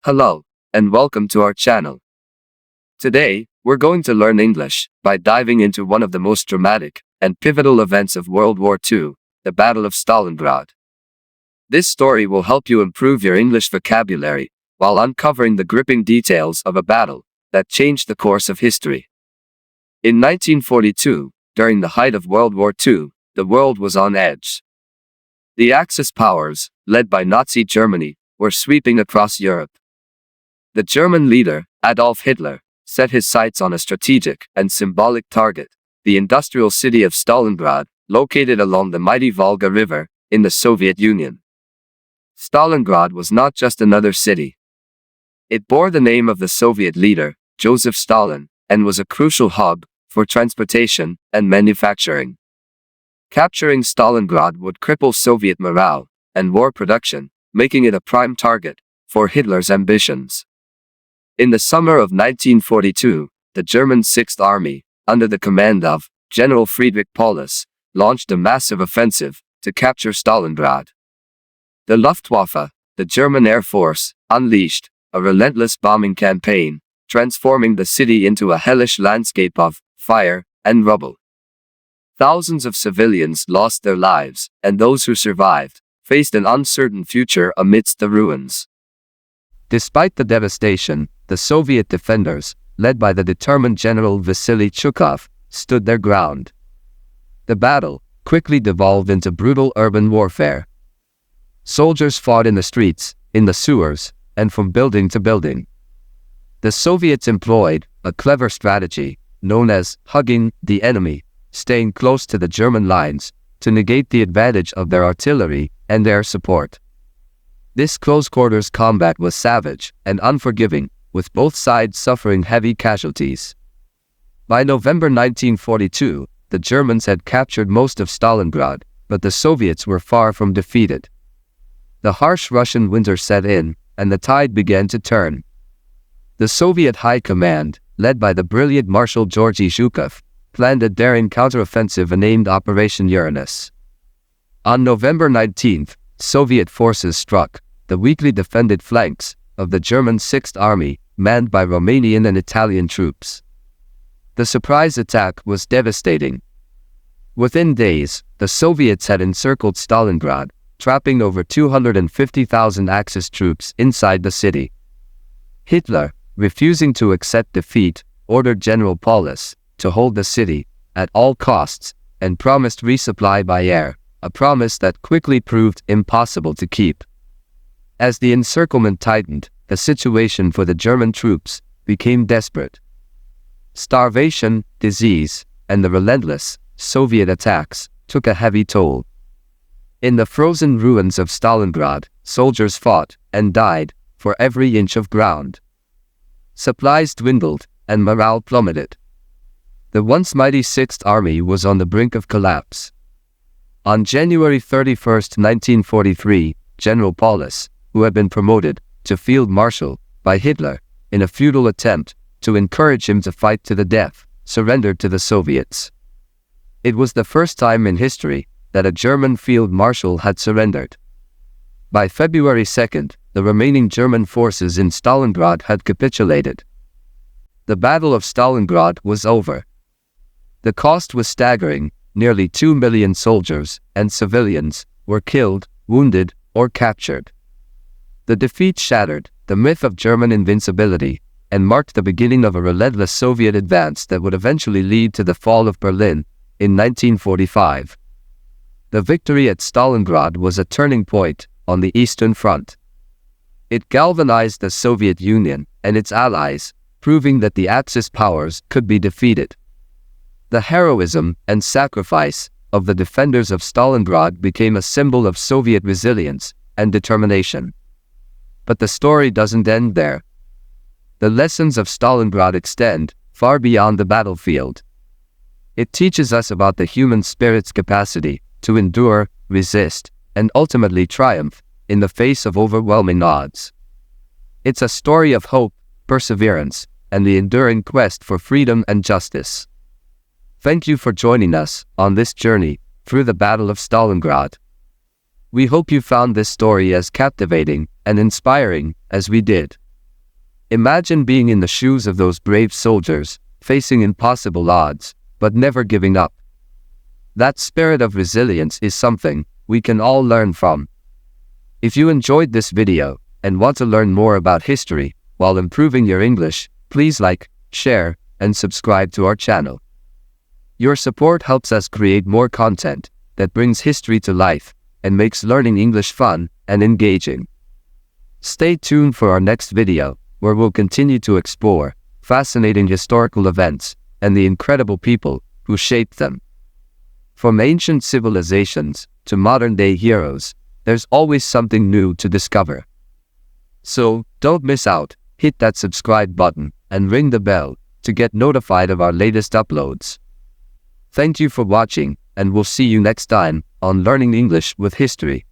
Hello, and welcome to our channel. Today, we're going to learn English by diving into one of the most dramatic and pivotal events of World War II, the Battle of Stalingrad. This story will help you improve your English vocabulary while uncovering the gripping details of a battle that changed the course of history. In 1942, during the height of World War II, the world was on edge. The Axis powers, led by Nazi Germany, were sweeping across Europe. The German leader, Adolf Hitler, set his sights on a strategic and symbolic target, the industrial city of Stalingrad, located along the mighty Volga River, in the Soviet Union. Stalingrad was not just another city. It bore the name of the Soviet leader, Joseph Stalin, and was a crucial hub for transportation and manufacturing. Capturing Stalingrad would cripple Soviet morale and war production, making it a prime target for Hitler's ambitions. In the summer of 1942, the German Sixth Army, under the command of General Friedrich Paulus, launched a massive offensive to capture Stalingrad. The Luftwaffe, the German Air Force, unleashed a relentless bombing campaign, transforming the city into a hellish landscape of fire and rubble. Thousands of civilians lost their lives, and those who survived faced an uncertain future amidst the ruins. Despite the devastation, the Soviet defenders, led by the determined General Vasily Zhukov, stood their ground. The battle quickly devolved into brutal urban warfare. Soldiers fought in the streets, in the sewers, and from building to building. The Soviets employed a clever strategy, known as hugging the enemy, staying close to the German lines, to negate the advantage of their artillery and air support. This close-quarters combat was savage and unforgiving, with both sides suffering heavy casualties. By November 1942, the Germans had captured most of Stalingrad, but the Soviets were far from defeated. The harsh Russian winter set in, and the tide began to turn. The Soviet High Command, led by the brilliant Marshal Georgy Zhukov, planned a daring counteroffensive named Operation Uranus. On November 19th, Soviet forces struck the weakly defended flanks of the German Sixth Army, manned by Romanian and Italian troops. The surprise attack was devastating. Within days, the Soviets had encircled Stalingrad, trapping over 250,000 Axis troops inside the city. Hitler, refusing to accept defeat, ordered General Paulus to hold the city at all costs and promised resupply by air, a promise that quickly proved impossible to keep. As the encirclement tightened, the situation for the German troops became desperate. Starvation, disease, and the relentless Soviet attacks took a heavy toll. In the frozen ruins of Stalingrad, soldiers fought and died for every inch of ground. Supplies dwindled and morale plummeted. The once mighty Sixth Army was on the brink of collapse. On January 31, 1943, General Paulus, who had been promoted to Field Marshal by Hitler in a futile attempt to encourage him to fight to the death, surrendered to the Soviets. It was the first time in history that a German Field Marshal had surrendered. By February 2nd, the remaining German forces in Stalingrad had capitulated. The Battle of Stalingrad was over. The cost was staggering. Nearly 2 million soldiers and civilians were killed, wounded, or captured. The defeat shattered the myth of German invincibility and marked the beginning of a relentless Soviet advance that would eventually lead to the fall of Berlin in 1945. The victory at Stalingrad was a turning point on the Eastern Front. It galvanized the Soviet Union and its allies, proving that the Axis powers could be defeated. The heroism and sacrifice of the defenders of Stalingrad became a symbol of Soviet resilience and determination. But the story doesn't end there. The lessons of Stalingrad extend far beyond the battlefield. It teaches us about the human spirit's capacity to endure, resist, and ultimately triumph in the face of overwhelming odds. It's a story of hope, perseverance, and the enduring quest for freedom and justice. Thank you for joining us on this journey through the Battle of Stalingrad. We hope you found this story as captivating and inspiring as we did. Imagine being in the shoes of those brave soldiers, facing impossible odds, but never giving up. That spirit of resilience is something we can all learn from. If you enjoyed this video and want to learn more about history while improving your English, please like, share, and subscribe to our channel. Your support helps us create more content that brings history to life and makes learning English fun and engaging. Stay tuned for our next video, where we'll continue to explore fascinating historical events and the incredible people who shaped them. From ancient civilizations to modern-day heroes, there's always something new to discover. So, don't miss out, hit that subscribe button and ring the bell to get notified of our latest uploads. Thank you for watching, and we'll see you next time on Learning English with History.